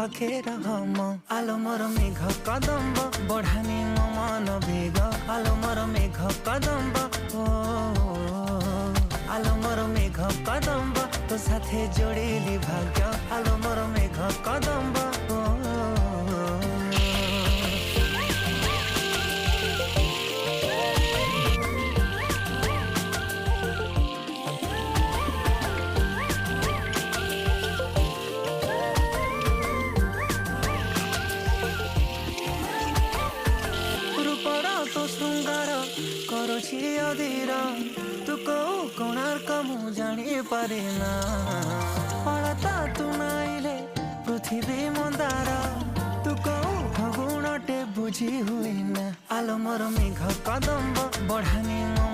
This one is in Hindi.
पाखे रह आलो मोर मेघ कदम्ब बढ़ानी मो मन बेग आलो मोर मेघ कदम्ब ओ आलो मोर मेघ कदम्ब तो साथे जोड़िली भाग्य आलो मोर मेघ कदम्ब ओ तो श्रृंगार करुछि अधीर तू को कोणार्क मु जानी पारे ना पड़ता तू नाइले पृथ्वी मंदार तू को फगुणटे बुझी हुई ना आलो मोर मेघ कदम्ब बढ़ानी मो